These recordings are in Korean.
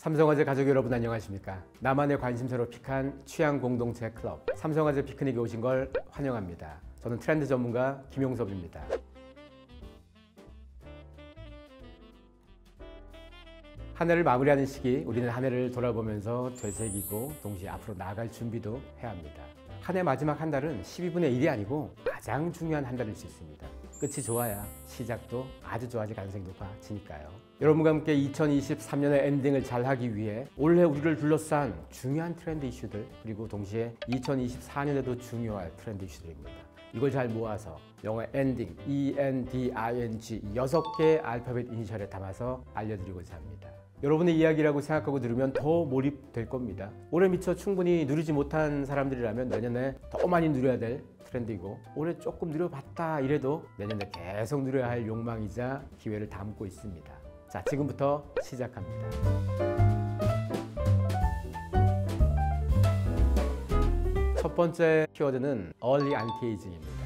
삼성화재 가족 여러분 안녕하십니까? 나만의 관심사로 픽한 취향 공동체 클럽 삼성화재 피크닉에 오신 걸 환영합니다. 저는 트렌드 전문가 김용섭입니다. 한 해를 마무리하는 시기, 우리는 한 해를 돌아보면서 되새기고 동시에 앞으로 나아갈 준비도 해야 합니다. 한 해 마지막 한 달은 12분의 1이 아니고 가장 중요한 한 달일 수 있습니다. 끝이 좋아야 시작도 아주 좋아질 가능성이 높아지니까요. 여러분과 함께 2023년의 엔딩을 잘하기 위해 올해 우리를 둘러싼 중요한 트렌드 이슈들, 그리고 동시에 2024년에도 중요할 트렌드 이슈들입니다. 이걸 잘 모아서 영어 엔딩, ENDING 6개의 알파벳 이니셜에 담아서 알려드리고자 합니다. 여러분의 이야기라고 생각하고 들으면 더 몰입될 겁니다. 올해 미처 충분히 누리지 못한 사람들이라면 내년에 더 많이 누려야 될 트렌드이고, 올해 조금 누려봤다 이래도 내년에 계속 누려야 할 욕망이자 기회를 담고 있습니다. 자, 지금부터 시작합니다. 첫 번째 키워드는 Early Anti-Aging입니다.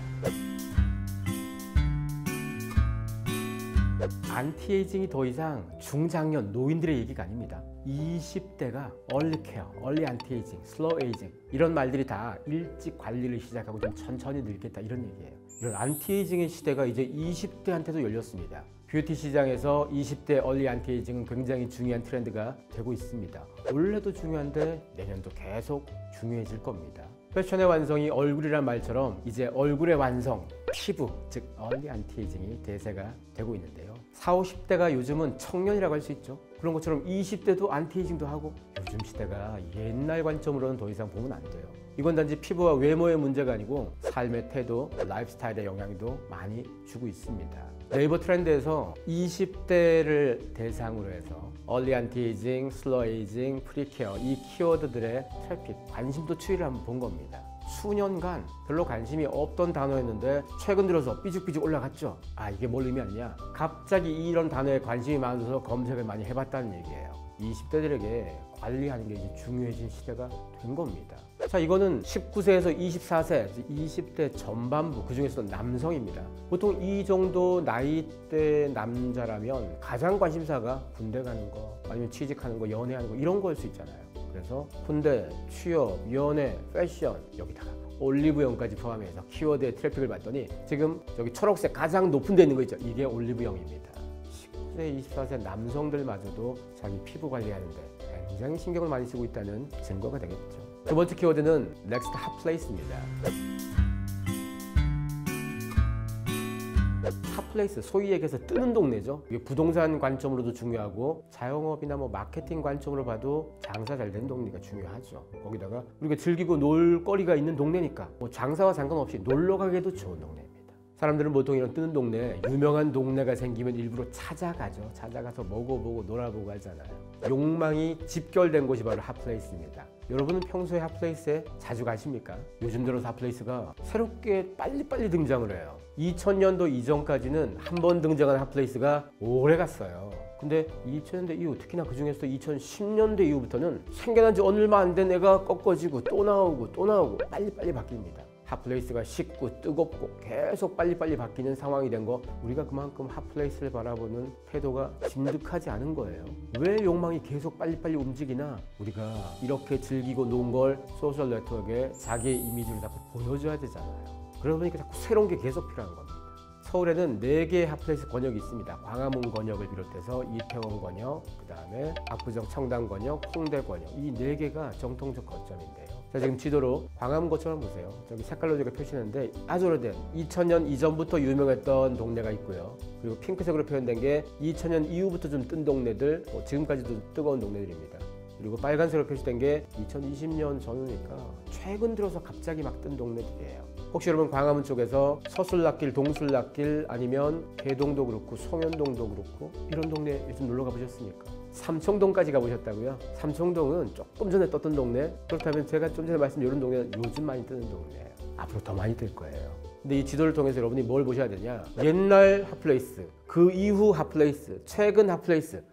안티에이징이 더 이상 중장년, 노인들의 얘기가 아닙니다. 20대가 Early Care, Early Anti-Aging, Slow Aging 이런 말들이 다 일찍 관리를 시작하고 좀 천천히 늙겠다 이런 얘기예요. 이런 안티에이징의 시대가 이제 20대한테도 열렸습니다. 뷰티 시장에서 20대 Early Anti-Aging은 굉장히 중요한 트렌드가 되고 있습니다. 올해도 중요한데 내년도 계속 중요해질 겁니다. 패션의 완성이 얼굴이란 말처럼 이제 얼굴의 완성, 피부, 즉 Early Anti-Aging이 대세가 되고 있는데요. 40, 50대가 요즘은 청년이라고 할 수 있죠. 그런 것처럼 20대도 안티에이징도 하고, 요즘 시대가 옛날 관점으로는 더 이상 보면 안 돼요. 이건 단지 피부와 외모의 문제가 아니고 삶의 태도, 라이프스타일의 영향도 많이 주고 있습니다. 네이버 트렌드에서 20대를 대상으로 해서 Early Anti-Aging, Slow Aging, Pre-Care 이 키워드들의 트래픽, 관심도 추이를 한번 본 겁니다. 수년간 별로 관심이 없던 단어였는데 최근 들어서 삐죽삐죽 올라갔죠. 아, 이게 뭘 의미하느냐? 갑자기 이런 단어에 관심이 많아서 검색을 많이 해봤다는 얘기예요. 20대들에게 관리하는 게 이제 중요해진 시대가 된 겁니다. 자, 이거는 19세에서 24세, 20대 전반부, 그 중에서도 남성입니다. 보통 이 정도 나이대 남자라면 가장 관심사가 군대 가는 거, 아니면 취직하는 거, 연애하는 거 이런 거일 수 있잖아요. 그래서 군대, 취업, 연애, 패션 여기다가 올리브영까지 포함해서 키워드의 트래픽을 봤더니 지금 저기 초록색 가장 높은 데 있는 거 있죠. 이게 올리브영입니다. 19세, 24세 남성들마저도 자기 피부 관리하는데 굉장히 신경을 많이 쓰고 있다는 증거가 되겠죠. 두 번째 키워드는 Next Hot Place입니다. 핫플레이스, 소위 얘기해서 뜨는 동네죠. 이게 부동산 관점으로도 중요하고 자영업이나 마케팅 관점으로 봐도 장사 잘 되는 동네가 중요하죠. 거기다가 우리가 즐기고 놀 거리가 있는 동네니까 장사와 상관없이 놀러 가기에도 좋은 동네입니다. 사람들은 보통 이런 뜨는 동네, 유명한 동네가 생기면 일부러 찾아가죠. 찾아가서 먹어보고 놀아보고 하잖아요. 욕망이 집결된 곳이 바로 핫플레이스입니다. 여러분은 평소에 핫플레이스에 자주 가십니까? 요즘 들어서 핫플레이스가 새롭게 빨리빨리 등장을 해요. 2000년도 이전까지는 한 번 등장한 핫플레이스가 오래 갔어요. 근데 2000년대 이후, 특히나 그 중에서도 2010년대 이후부터는 생겨난 지 얼마 안 된 애가 꺾어지고 또 나오고 또 나오고 빨리빨리 바뀝니다. 핫플레이스가 식고 뜨겁고 계속 빨리빨리 바뀌는 상황이 된 거, 우리가 그만큼 핫플레이스를 바라보는 태도가 진득하지 않은 거예요. 왜 욕망이 계속 빨리빨리 움직이나? 우리가 이렇게 즐기고 논 걸 소셜 네트워크에 자기의 이미지를 자꾸 보여줘야 되잖아요. 그러다 보니까 자꾸 새로운 게 계속 필요한 겁니다. 서울에는 4개의 핫플레이스 권역이 있습니다. 광화문 권역을 비롯해서 이태원 권역, 그 다음에 압구정 청담 권역, 홍대 권역, 이 4개가 정통적 거점인데요. 자, 지금 지도로 광화문 거점을 보세요. 저기 색깔로 제가 표시했는데 아주 오래된 2000년 이전부터 유명했던 동네가 있고요. 그리고 핑크색으로 표현된 게 2000년 이후부터 좀 뜬 동네들, 지금까지도 뜨거운 동네들입니다. 그리고 빨간색으로 표시된 게 2020년 전후니까 최근 들어서 갑자기 막 뜬 동네들이에요. 혹시 여러분 광화문 쪽에서 서술락길, 동술락길 아니면 대동도 그렇고 송현동도 그렇고 이런 동네 요즘 놀러 가보셨습니까? 삼청동까지 가보셨다고요? 삼청동은 조금 전에 떴던 동네. 그렇다면 제가 좀 전에 말씀드린 이런 동네는 요즘 많이 뜨는 동네예요. 앞으로 더 많이 뜰 거예요. 근데 이 지도를 통해서 여러분이 뭘 보셔야 되냐? 옛날 핫플레이스, 그 이후 핫플레이스, 최근 핫플레이스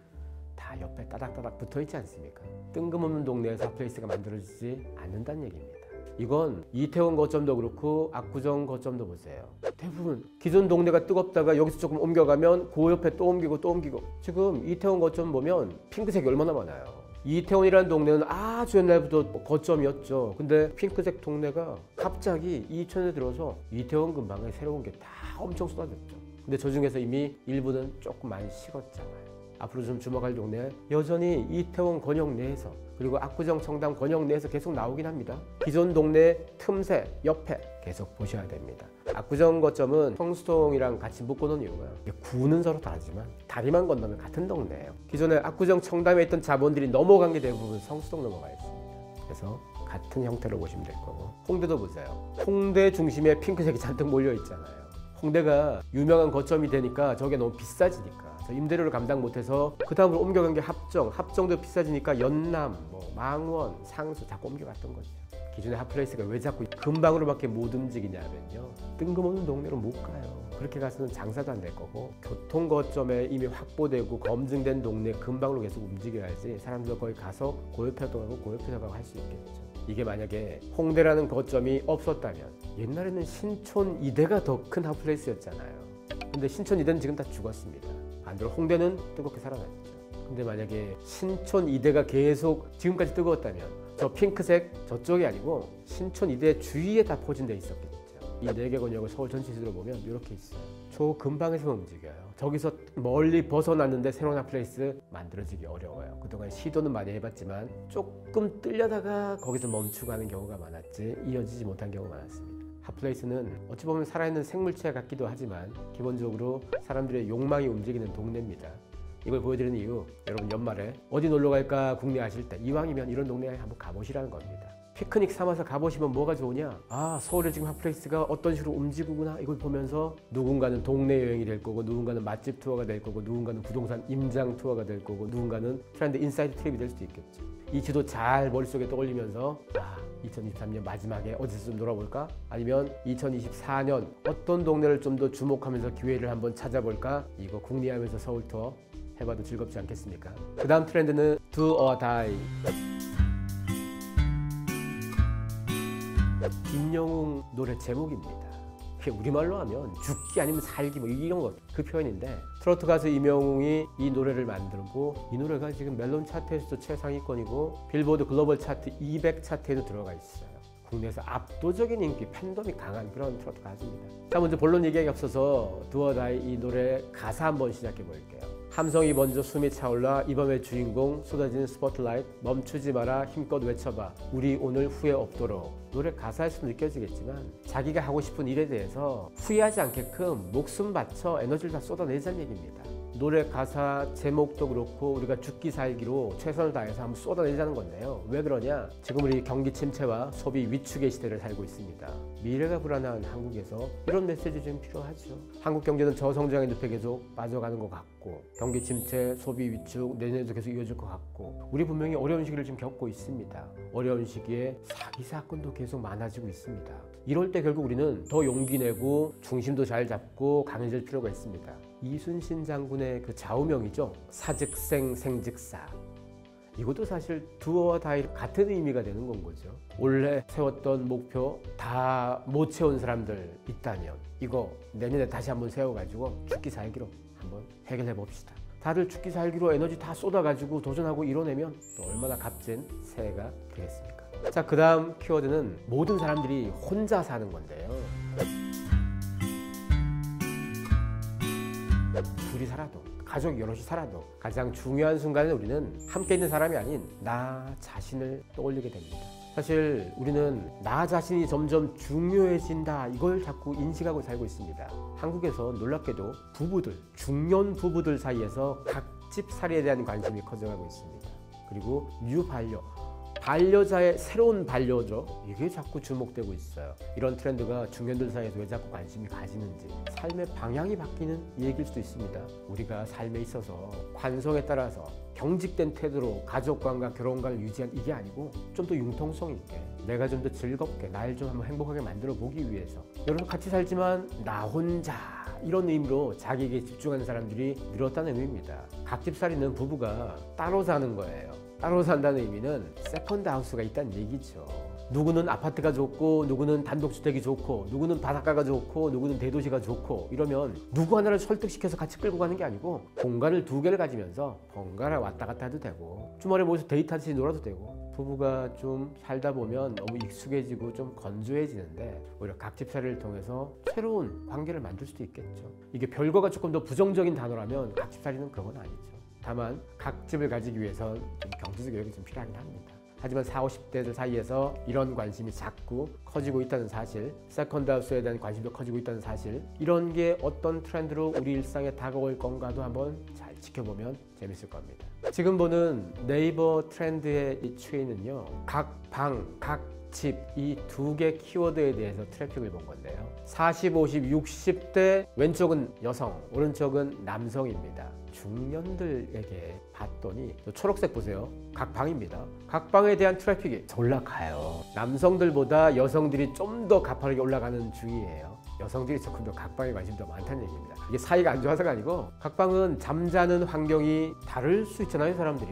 다 옆에 따닥따닥 붙어 있지 않습니까? 뜬금없는 동네에서 핫플레이스가 만들어지지 않는다는 얘기입니다. 이건 이태원 거점도 그렇고 압구정 거점도 보세요. 대부분 기존 동네가 뜨겁다가 여기서 조금 옮겨가면 그 옆에 또 옮기고 또 옮기고. 지금 이태원 거점 보면 핑크색이 얼마나 많아요. 이태원이라는 동네는 아주 옛날부터 거점이었죠. 근데 핑크색 동네가 갑자기 2000년에 들어서 이태원 근방에 새로운 게 다 엄청 쏟아졌죠. 근데 저 중에서 이미 일부는 조금 많이 식었잖아요. 앞으로 좀 주목할 동네 여전히 이태원 권역 내에서 그리고 압구정 청담 권역 내에서 계속 나오긴 합니다. 기존 동네 틈새 옆에 계속 보셔야 됩니다. 압구정 거점은 성수동이랑 같이 묶어놓은 이유가 구는 서로 다르지만 다리만 건너면 같은 동네예요. 기존에 압구정 청담에 있던 자본들이 넘어간 게 대부분 성수동 넘어가 있습니다. 그래서 같은 형태로 보시면 될 거고 홍대도 보세요. 홍대 중심에 핑크색이 잔뜩 몰려 있잖아요. 홍대가 유명한 거점이 되니까 저게 너무 비싸지니까 임대료를 감당 못해서 그 다음으로 옮겨간 게 합정도 비싸지니까 연남, 망원, 상수 자꾸 옮겨갔던 거죠. 기존의 핫플레이스가 왜 자꾸 근방으로밖에 못 움직이냐면요, 뜬금없는 동네로 못 가요. 그렇게 가서는 장사도 안 될 거고 교통 거점에 이미 확보되고 검증된 동네 근방으로 계속 움직여야지 사람들 거기 가서 고요표도 가고 고요표도 가고 할 수 있겠죠. 이게 만약에 홍대라는 거점이 없었다면 옛날에는 신촌 이대가 더 큰 핫플레이스였잖아요. 근데 신촌 이대는 지금 다 죽었습니다. 반대로 홍대는 뜨겁게 살아났죠. 근데 만약에 신촌 이대가 계속 지금까지 뜨거웠다면 저 핑크색 저쪽이 아니고 신촌 이대 주위에 다 포진돼 있었겠죠. 이 4개 권역을 서울 전체 지도로 보면 이렇게 있어요. 저 근방에서만 움직여요. 저기서 멀리 벗어났는데 새로운 핫플레이스 만들어지기 어려워요. 그동안 시도는 많이 해봤지만 조금 뜰려다가 거기서 멈추고 하는 경우가 많았지 이어지지 못한 경우가 많았습니다. 핫플레이스는 어찌 보면 살아있는 생물체 같기도 하지만 기본적으로 사람들의 욕망이 움직이는 동네입니다. 이걸 보여드리는 이유, 여러분 연말에 어디 놀러 갈까 궁리하실 때 이왕이면 이런 동네에 한번 가보시라는 겁니다. 피크닉 삼아서 가보시면 뭐가 좋으냐? 아, 서울의 지금 핫플레이스가 어떤 식으로 움직이구나 이걸 보면서 누군가는 동네 여행이 될 거고 누군가는 맛집 투어가 될 거고 누군가는 부동산 임장 투어가 될 거고 누군가는 트렌드 인사이트 트립이 될 수도 있겠죠. 이 지도 잘 머릿속에 떠올리면서 2023년 마지막에 어디서 좀 놀아볼까? 아니면 2024년 어떤 동네를 좀 더 주목하면서 기회를 한번 찾아볼까? 이거 궁리하면서 서울 투어 해봐도 즐겁지 않겠습니까? 그 다음 트렌드는 Do or Die. 김영웅 노래 제목입니다. 우리말로 하면 죽기 아니면 살기 이런 것, 그 표현인데 트로트 가수 임영웅이 이 노래를 만들고 이 노래가 지금 멜론 차트에서도 최상위권이고 빌보드 글로벌 차트 200 차트에도 들어가 있어요. 국내에서 압도적인 인기, 팬덤이 강한 그런 트로트 가수입니다. 자, 먼저 본론 얘기하기 앞서서 Do or Die 이 노래 가사 한번 시작해 볼게요. 함성이 먼저 숨이 차올라 이 밤의 주인공 쏟아지는 스포트라이트 멈추지 마라 힘껏 외쳐봐 우리 오늘 후회 없도록. 노래 가사에서 느껴지겠지만 자기가 하고 싶은 일에 대해서 후회하지 않게끔 목숨 바쳐 에너지를 다 쏟아내자는 얘기입니다. 노래 가사 제목도 그렇고 우리가 죽기 살기로 최선을 다해서 한번 쏟아내자는 건데요. 왜 그러냐? 지금 우리 경기 침체와 소비 위축의 시대를 살고 있습니다. 미래가 불안한 한국에서 이런 메시지 좀 필요하죠. 한국 경제는 저성장의 늪에 계속 빠져가는 것 같고 경기 침체, 소비 위축 내년에도 계속 이어질 것 같고 우리 분명히 어려운 시기를 지금 겪고 있습니다. 어려운 시기에 사기 사건도 계속 많아지고 있습니다. 이럴 때 결국 우리는 더 용기 내고 중심도 잘 잡고 강해질 필요가 있습니다. 이순신 장군의 그 좌우명이죠. 사즉생 생즉사. 이것도 사실 Do or Die 같은 의미가 되는 건 거죠. 원래 세웠던 목표 다 못 채운 사람들 있다면 이거 내년에 다시 한번 세워가지고 죽기 살기로 한번 해결해 봅시다. 다들 죽기 살기로 에너지 다 쏟아가지고 도전하고 이뤄내면 또 얼마나 값진 새해가 되겠습니까? 자, 그 다음 키워드는 모든 사람들이 혼자 사는 건데요. 둘이 살아도 가족 여럿이 살아도 가장 중요한 순간에 우리는 함께 있는 사람이 아닌 나 자신을 떠올리게 됩니다. 사실 우리는 나 자신이 점점 중요해진다 이걸 자꾸 인식하고 살고 있습니다. 한국에서 놀랍게도 부부들, 중년 부부들 사이에서 각집살이에 대한 관심이 커져가고 있습니다. 그리고 뉴반려, 반려자의 새로운 반려죠. 이게 자꾸 주목되고 있어요. 이런 트렌드가 중년들 사이에서 왜 자꾸 관심이 가지는지 삶의 방향이 바뀌는 얘기일 수도 있습니다. 우리가 삶에 있어서 관성에 따라서 경직된 태도로 가족관과 결혼관을 유지한 이게 아니고 좀 더 융통성 있게 내가 좀 더 즐겁게 날 좀 한번 행복하게 만들어 보기 위해서 여러분 같이 살지만 나 혼자 이런 의미로 자기에게 집중하는 사람들이 늘었다는 의미입니다. 각집살이는 부부가 따로 사는 거예요. 따로 산다는 의미는 세컨드 하우스가 있다는 얘기죠. 누구는 아파트가 좋고 누구는 단독주택이 좋고 누구는 바닷가가 좋고 누구는 대도시가 좋고 이러면 누구 하나를 설득시켜서 같이 끌고 가는 게 아니고 공간을 두 개를 가지면서 번갈아 왔다 갔다 해도 되고 주말에 모여서 데이트하듯이 놀아도 되고 부부가 좀 살다 보면 너무 익숙해지고 좀 건조해지는데 오히려 각집살이를 통해서 새로운 관계를 만들 수도 있겠죠. 이게 별거가 조금 더 부정적인 단어라면 각집살이는 그런 건 아니죠. 다만 각집을 가지기 위해선 좀 경제적 여력이 좀 필요하긴 합니다. 하지만 40, 50대들 사이에서 이런 관심이 자꾸 커지고 있다는 사실, 세컨드 하우스에 대한 관심도 커지고 있다는 사실, 이런 게 어떤 트렌드로 우리 일상에 다가올 건가도 한번 잘 지켜보면 재밌을 겁니다. 지금 보는 네이버 트렌드의 이 추이는요, 각 방, 각 집 이 두 개 키워드에 대해서 트래픽을 본 건데요. 40, 50, 60대 왼쪽은 여성, 오른쪽은 남성입니다. 중년들에게 봤더니 초록색 보세요. 각 방입니다. 각 방에 대한 트래픽이 올라가요. 남성들보다 여성들이 좀 더 가파르게 올라가는 중이에요. 여성들이 조금 더 각방에 관심이 더 많다는 얘기입니다. 이게 사이가 안 좋아서가 아니고 각방은 잠자는 환경이 다를 수 있잖아요, 사람들이.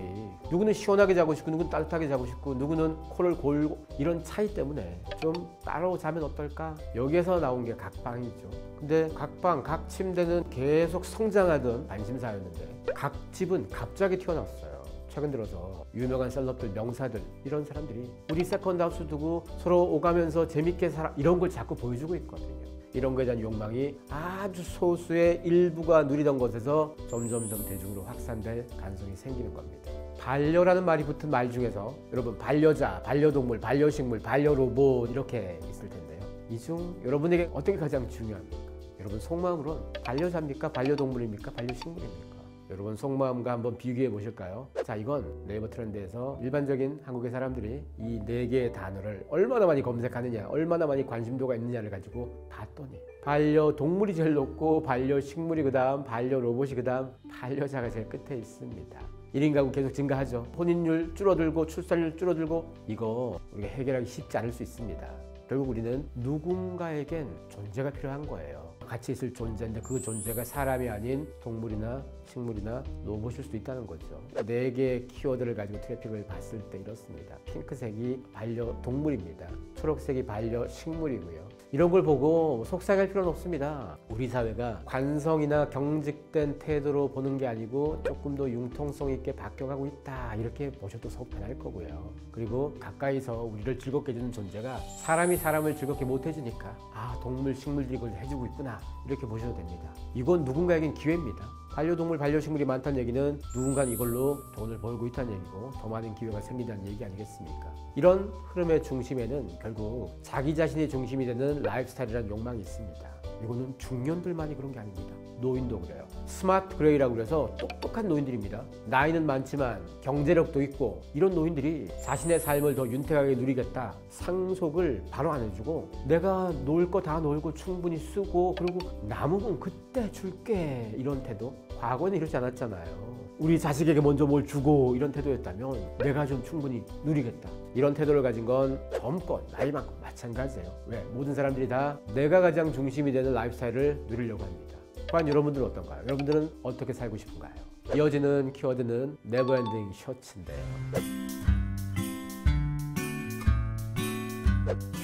누구는 시원하게 자고 싶고 누구는 따뜻하게 자고 싶고 누구는 코를 골고 이런 차이 때문에 좀 따로 자면 어떨까? 여기에서 나온 게 각방이죠. 근데 각방, 각 침대는 계속 성장하던 관심사였는데 각 집은 갑자기 튀어나왔어요. 최근 들어서 유명한 셀럽들, 명사들 이런 사람들이 우리 세컨드 하우스 두고 서로 오가면서 재밌게 살아 이런 걸 자꾸 보여주고 있거든요. 이런 거에 대한 욕망이 아주 소수의 일부가 누리던 것에서 점점점 대중으로 확산될 가능성이 생기는 겁니다. 반려라는 말이 붙은 말 중에서 여러분 반려자, 반려동물, 반려식물, 반려로봇 이렇게 있을 텐데요. 이 중 여러분에게 어떤 게 가장 중요합니까? 여러분 속마음으로는 반려자입니까? 반려동물입니까? 반려식물입니까? 여러분 속마음과 한번 비교해 보실까요? 자, 이건 네이버 트렌드에서 일반적인 한국의 사람들이 이 네 개의 단어를 얼마나 많이 검색하느냐, 얼마나 많이 관심도가 있느냐를 가지고 봤더니 반려동물이 제일 높고 반려식물이 그다음, 반려로봇이 그다음, 반려자가 제일 끝에 있습니다. 1인 가구 계속 증가하죠. 혼인율 줄어들고 출산율 줄어들고 이거 우리가 해결하기 쉽지 않을 수 있습니다. 결국 우리는 누군가에겐 존재가 필요한 거예요. 같이 있을 존재인데 그 존재가 사람이 아닌 동물이나 식물이나 로봇일 수도 있다는 거죠. 4개의 키워드를 가지고 트래픽을 봤을 때 이렇습니다. 핑크색이 반려동물입니다. 초록색이 반려식물이고요. 이런 걸 보고 속상할 필요는 없습니다. 우리 사회가 관성이나 경직된 태도로 보는 게 아니고 조금 더 융통성 있게 바뀌어가고 있다 이렇게 보셔도 속 편할 거고요. 그리고 가까이서 우리를 즐겁게 해주는 존재가 사람이 사람을 즐겁게 못 해주니까 아, 동물, 식물들이 이걸 해주고 있구나 이렇게 보셔도 됩니다. 이건 누군가에겐 기회입니다. 반려동물, 반려식물이 많다는 얘기는 누군가는 이걸로 돈을 벌고 있다는 얘기고 더 많은 기회가 생긴다는 얘기 아니겠습니까? 이런 흐름의 중심에는 결국 자기 자신이 중심이 되는 라이프스타일이라는 욕망이 있습니다. 이거는 중년들만이 그런 게 아닙니다. 노인도 그래요. 스마트 그레이라고 그래서 똑똑한 노인들입니다. 나이는 많지만 경제력도 있고 이런 노인들이 자신의 삶을 더 윤택하게 누리겠다. 상속을 바로 안 해주고 내가 놀 거 다 놀고 충분히 쓰고 그리고 남으면 그때 줄게 이런 태도. 과거에는 이러지 않았잖아요. 우리 자식에게 먼저 뭘 주고 이런 태도였다면 내가 좀 충분히 누리겠다. 이런 태도를 가진 건 젊건 나이 많건 마찬가지예요. 왜? 모든 사람들이 다 내가 가장 중심이 되는 라이프스타일을 누리려고 합니다. 과연 여러분들은 어떤가요? 여러분들은 어떻게 살고 싶은가요? 이어지는 키워드는 네버엔딩 셔츠인데요.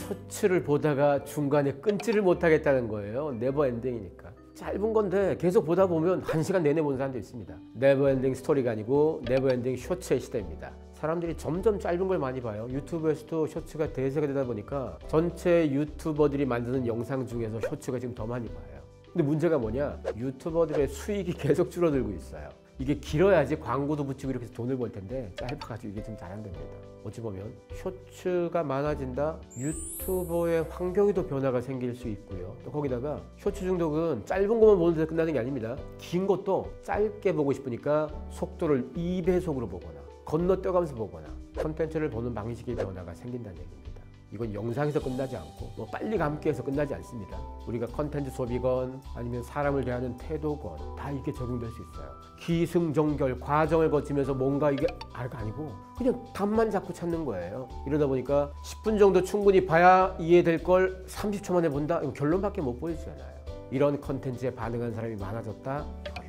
셔츠를 보다가 중간에 끊지를 못하겠다는 거예요. 네버엔딩이니까. 짧은 건데 계속 보다 보면 1시간 내내 보는 사람도 있습니다. 네버엔딩 스토리가 아니고 네버엔딩 셔츠의 시대입니다. 사람들이 점점 짧은 걸 많이 봐요. 유튜브에서도 셔츠가 대세가 되다 보니까 전체 유튜버들이 만드는 영상 중에서 셔츠가 지금 더 많이 봐요. 근데 문제가 뭐냐? 유튜버들의 수익이 계속 줄어들고 있어요. 이게 길어야지 광고도 붙이고 이렇게 해서 돈을 벌 텐데 짧아가지고 이게 좀 잘 안 됩니다. 어찌 보면 셔츠가 많아진다, 유튜버의 환경이 또 변화가 생길 수 있고요. 또 거기다가 셔츠 중독은 짧은 것만 보는 데서 끝나는 게 아닙니다. 긴 것도 짧게 보고 싶으니까 속도를 2배속으로 보거나 건너뛰어가면서 보거나 콘텐츠를 보는 방식의 변화가 생긴다는 얘기입니다. 이건 영상에서 끝나지 않고 뭐 빨리 감기해서 끝나지 않습니다. 우리가 컨텐츠 소비건 아니면 사람을 대하는 태도건 다 이렇게 적용될 수 있어요. 기승전결 과정을 거치면서 뭔가 이게 아니고 그냥 답만 자꾸 찾는 거예요. 이러다 보니까 10분 정도 충분히 봐야 이해될 걸 30초 만에 본다? 이거 결론밖에 못 보여주잖아요. 이런 컨텐츠에 반응하는 사람이 많아졌다?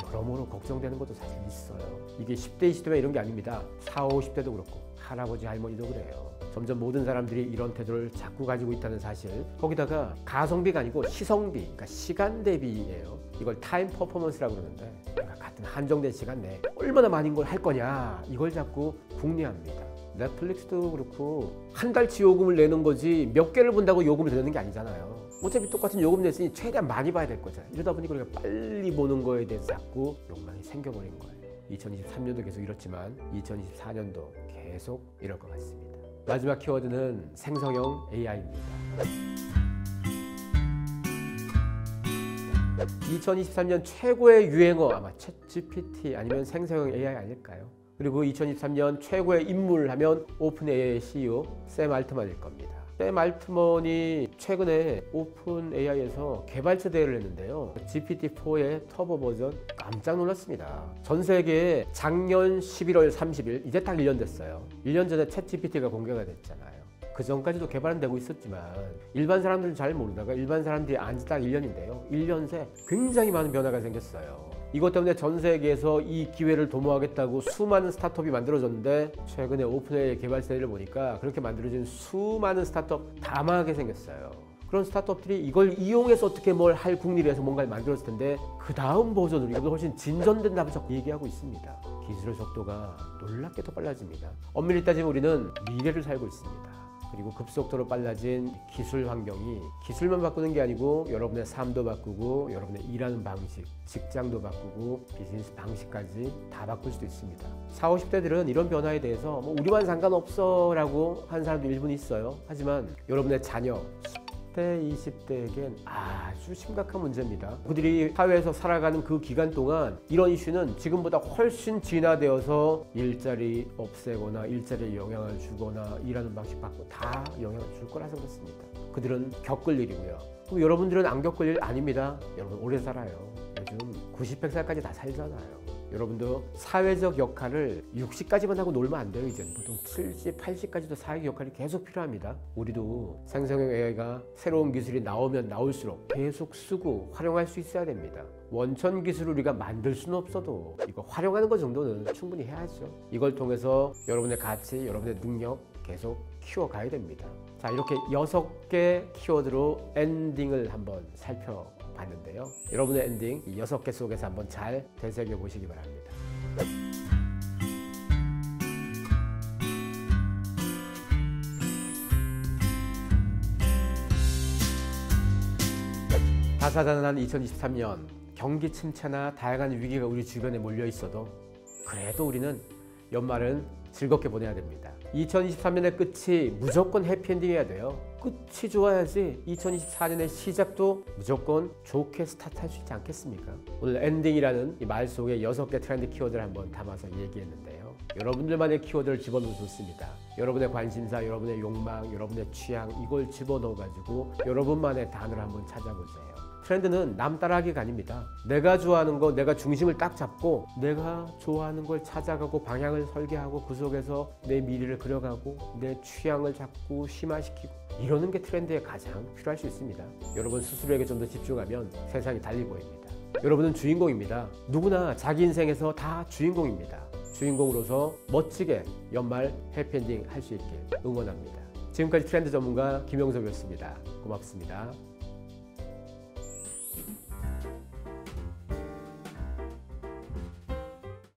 여러모로 걱정되는 것도 사실 있어요. 이게 10대, 20대만 이런 게 아닙니다. 40, 50대도 그렇고 할아버지, 할머니도 그래요. 점점 모든 사람들이 이런 태도를 자꾸 가지고 있다는 사실. 거기다가 가성비가 아니고 시성비, 그러니까 시간 대비예요. 이걸 타임 퍼포먼스라고 그러는데, 그러니까 같은 한정된 시간 내에 얼마나 많은 걸 할 거냐, 이걸 자꾸 궁리합니다. 넷플릭스도 그렇고 한 달치 요금을 내는 거지 몇 개를 본다고 요금을 내는 게 아니잖아요. 어차피 똑같은 요금 냈으니 최대한 많이 봐야 될 거잖아요. 이러다 보니까 우리가 빨리 보는 거에 대해서 자꾸 욕망이 생겨버린 거예요. 2023년도 계속 이렇지만 2024년도 계속 이럴 것 같습니다. 마지막 키워드는 생성형 AI입니다. 2023년 최고의 유행어 아마 챗GPT 아니면 생성형 AI 아닐까요? 그리고 2023년 최고의 인물 하면 오픈 AI CEO 샘 알트만일 겁니다. 샘 알트만이 최근에 오픈 AI에서 개발자 대회를 했는데요. GPT-4의 터보 버전 깜짝 놀랐습니다. 전 세계에 작년 11월 30일 이제 딱 1년 됐어요. 1년 전에 챗GPT가 공개가 됐잖아요. 그 전까지도 개발은 되고 있었지만 일반 사람들은 잘 모르다가 일반 사람들이 안지 딱 1년인데요. 1년 새 굉장히 많은 변화가 생겼어요. 이것 때문에 전 세계에서 이 기회를 도모하겠다고 수많은 스타트업이 만들어졌는데 최근에 오픈AI 개발 세대를 보니까 그렇게 만들어진 수많은 스타트업 다 망하게 생겼어요. 그런 스타트업들이 이걸 이용해서 어떻게 뭘 할 궁리를 해서 뭔가를 만들었을 텐데 그 다음 버전으로 이보다 훨씬 진전된다고 자꾸 얘기하고 있습니다. 기술의 속도가 놀랍게 더 빨라집니다. 엄밀히 따지면 우리는 미래를 살고 있습니다. 그리고 급속도로 빨라진 기술 환경이 기술만 바꾸는 게 아니고 여러분의 삶도 바꾸고 여러분의 일하는 방식, 직장도 바꾸고 비즈니스 방식까지 다 바꿀 수도 있습니다. 40, 50대들은 이런 변화에 대해서 뭐 우리만 상관없어 라고 하는 사람도 일부는 있어요. 하지만 여러분의 자녀 10대, 20대에겐 아주 심각한 문제입니다. 그들이 사회에서 살아가는 그 기간 동안 이런 이슈는 지금보다 훨씬 진화되어서 일자리 없애거나 일자리에 영향을 주거나 일하는 방식 바꾸고 다 영향을 줄 거라서 그렇습니다. 그들은 겪을 일이고요. 그럼 여러분들은 안 겪을 일 아닙니다. 여러분 오래 살아요. 요즘 90, 100살까지 다 살잖아요. 여러분도 사회적 역할을 60까지만 하고 놀면 안 돼요. 이제는 보통 70, 80까지도 사회적 역할이 계속 필요합니다. 우리도 생성형 AI가 새로운 기술이 나오면 나올수록 계속 쓰고 활용할 수 있어야 됩니다. 원천 기술을 우리가 만들 수는 없어도 이거 활용하는 것 정도는 충분히 해야죠. 이걸 통해서 여러분의 가치, 여러분의 능력 계속 키워가야 됩니다. 자, 이렇게 6개 키워드로 엔딩을 한번 살펴봤는데요. 여러분의 엔딩 이 6개 속에서 한번 잘 되새겨 보시기 바랍니다. 다사다난한 2023년 경기 침체나 다양한 위기가 우리 주변에 몰려 있어도 그래도 우리는 연말은 즐겁게 보내야 됩니다. 2023년의 끝이 무조건 해피엔딩해야 돼요. 끝이 좋아야지 2024년의 시작도 무조건 좋게 스타트할 수 있지 않겠습니까? 오늘 엔딩이라는 이 말 속에 6개 트렌드 키워드를 한번 담아서 얘기했는데요. 여러분들만의 키워드를 집어넣어도 좋습니다. 여러분의 관심사, 여러분의 욕망, 여러분의 취향 이걸 집어넣어가지고 여러분만의 단어를 한번 찾아보세요. 트렌드는 남 따라하기가 아닙니다. 내가 좋아하는 거, 내가 중심을 딱 잡고 내가 좋아하는 걸 찾아가고 방향을 설계하고 그 속에서 내 미래를 그려가고 내 취향을 자꾸 심화시키고 이러는 게 트렌드에 가장 필요할 수 있습니다. 여러분 스스로에게 좀 더 집중하면 세상이 달리 보입니다. 여러분은 주인공입니다. 누구나 자기 인생에서 다 주인공입니다. 주인공으로서 멋지게 연말 해피엔딩 할 수 있길 응원합니다. 지금까지 트렌드 전문가 김영석이었습니다. 고맙습니다.